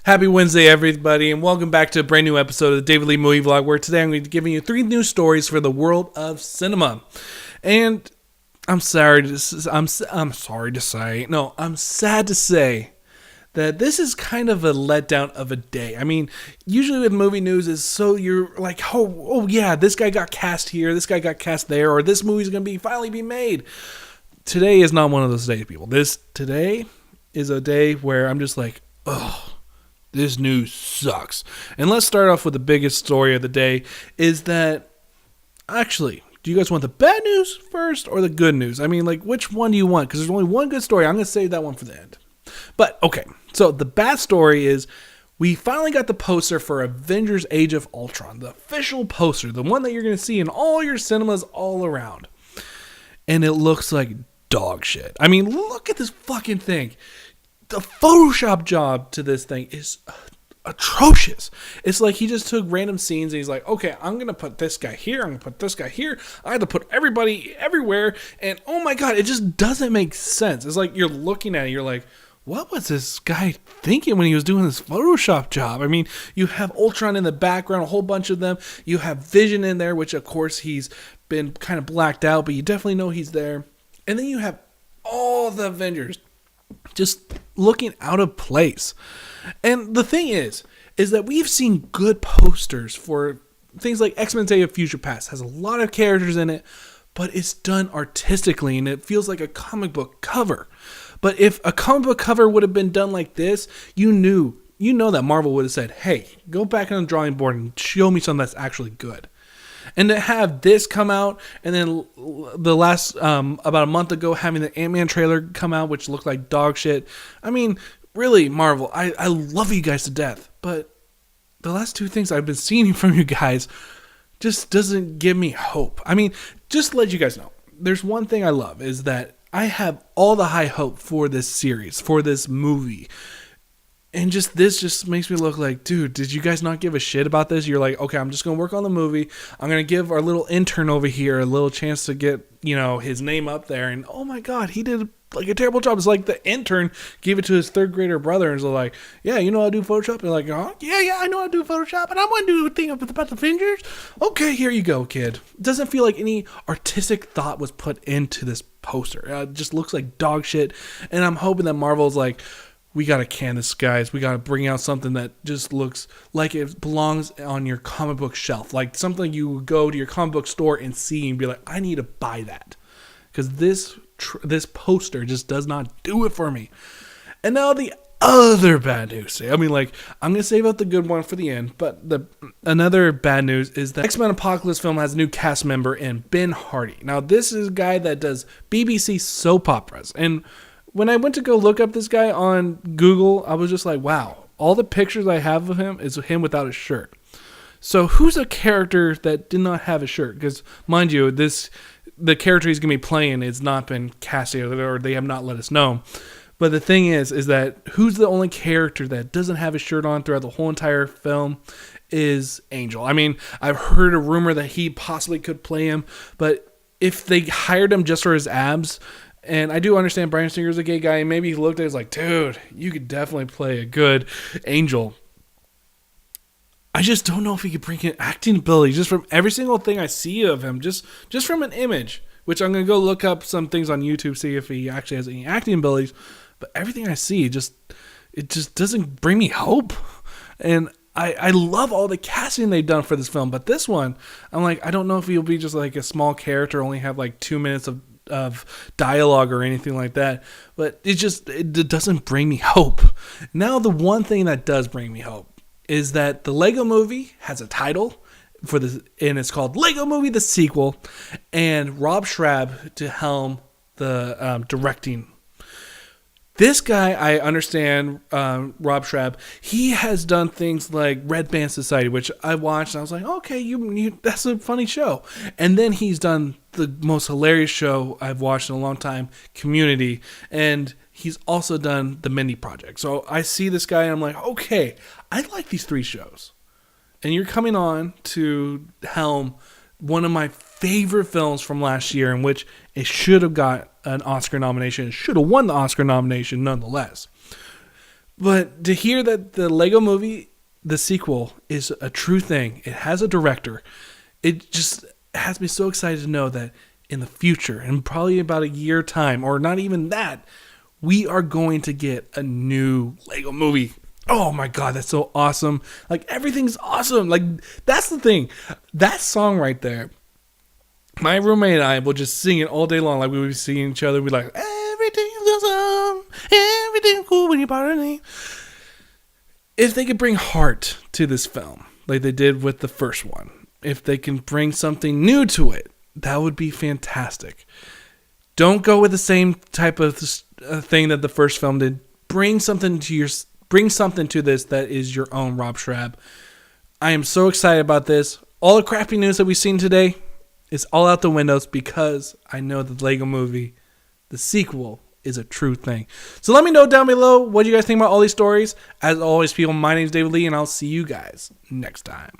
Happy Wednesday, everybody, and welcome back to a brand new episode of the David Lee Movie Vlog, where today I'm going to be giving you 3 news stories for the world of cinema. And I'm sad to say that this is kind of a letdown of a day. I mean, usually with movie news is so you're like, oh yeah, this guy got cast here, this guy got cast there, or this movie's going to finally be made. Today is not one of those days, people. Today is a day where I'm just like, ugh. This news sucks. And let's start off with the biggest story of the day is that, actually, do you guys want the bad news first or the good news? I mean, like, which one do you want? Because there's only one good story. I'm going to save that one for the end. But, okay. So, the bad story is we finally got the poster for Avengers Age of Ultron. The official poster. The one that you're going to see in all your cinemas all around. And it looks like dog shit. I mean, look at this fucking thing. The Photoshop job to this thing is atrocious. It's like he just took random scenes and he's like, okay, I'm going to put this guy here. I'm going to put this guy here. I had to put everybody everywhere. And oh my God, it just doesn't make sense. It's like you're looking at it. You're like, what was this guy thinking when he was doing this Photoshop job? I mean, you have Ultron in the background, a whole bunch of them. You have Vision in there, which of course he's been kind of blacked out, but you definitely know he's there. And then you have all the Avengers just looking out of place. And the thing is that we've seen good posters for things like X-Men Day of Future Past. Has a lot of characters in it, but it's done artistically and it feels like a comic book cover. But if a comic book cover would have been done like this, you know that Marvel would have said, hey, go back on the drawing board and show me something that's actually good. And to have this come out, and then the last, about a month ago, having the Ant-Man trailer come out, which looked like dog shit. I mean, really, Marvel, I love you guys to death, but the last 2 things I've been seeing from you guys just doesn't give me hope. I mean, just to let you guys know, there's one thing I love, is that I have all the high hope for this series, for this movie. And this just makes me look like, dude, did you guys not give a shit about this? You're like, okay, I'm just going to work on the movie. I'm going to give our little intern over here a little chance to get, his name up there. And oh my God, he did like a terrible job. It's like the intern gave it to his 3rd grader brother and was like, yeah, you know how to do Photoshop? And like, oh, yeah, I know how to do Photoshop. And I want to do a thing about the Avengers. Okay, here you go, kid. It doesn't feel like any artistic thought was put into this poster. It just looks like dog shit. And I'm hoping that Marvel's like, we got to can this, guys. We got to bring out something that just looks like it belongs on your comic book shelf. Like something you would go to your comic book store and see and be like, I need to buy that. Because this poster just does not do it for me. And now the other bad news. I mean, like, I'm going to save out the good one for the end. But another bad news is that XMen Apocalypse film has a new cast member in Ben Hardy. Now, this is a guy that does BBC soap operas. And when I went to go look up this guy on Google, I was just like, wow, all the pictures I have of him is him without a shirt. So who's a character that did not have a shirt? Because, mind you, the character he's going to be playing has not been casted, or they have not let us know. But the thing is that who's the only character that doesn't have a shirt on throughout the whole entire film is Angel. I mean, I've heard a rumor that he possibly could play him, but if they hired him just for his abs... And I do understand Bryan Singer's a gay guy, and maybe he looked at it as like, dude, you could definitely play a good Angel. I just don't know if he could bring in acting ability just from every single thing I see of him, just from an image, which I'm going to go look up some things on YouTube, see if he actually has any acting abilities. But everything I see, it just doesn't bring me hope. And I love all the casting they've done for this film, but this one, I'm like, I don't know if he'll be just like a small character, only have like 2 minutes of dialogue or anything like that, but it doesn't bring me hope. Now, the one thing that does bring me hope is that the Lego Movie has a title for this, and it's called Lego Movie the Sequel, and Rob Schrab to helm the directing. This guy, I understand, Rob Schrab, he has done things like Red Band Society, which I watched, and I was like, okay, that's a funny show. And then he's done the most hilarious show I've watched in a long time, Community, and he's also done The Mindy Project. So I see this guy, and I'm like, okay, I like these 3 shows. And you're coming on to helm one of my favorite films from last year, in which it should have got an Oscar nomination. It should have won the Oscar nomination nonetheless. But to hear that the Lego movie, the sequel, is a true thing, it has a director, it just has me so excited to know that in the future, in probably about a year time, or not even that, we are going to get a new Lego movie. Oh my God, that's so awesome. Like, everything's awesome. Like, that's the thing. That song right there, my roommate and I will just sing it all day long. Like, we would be singing each other. We'd be like, everything's awesome. Everything's cool when you're part of me. If they could bring heart to this film, like they did with the first one, if they can bring something new to it, that would be fantastic. Don't go with the same type of thing that the first film did. Bring something to this that is your own, Rob Schrab. I am so excited about this. All the crappy news that we've seen today is all out the windows because I know the Lego movie, the sequel, is a true thing. So let me know down below what you guys think about all these stories. As always, people, my name is David Lee, and I'll see you guys next time.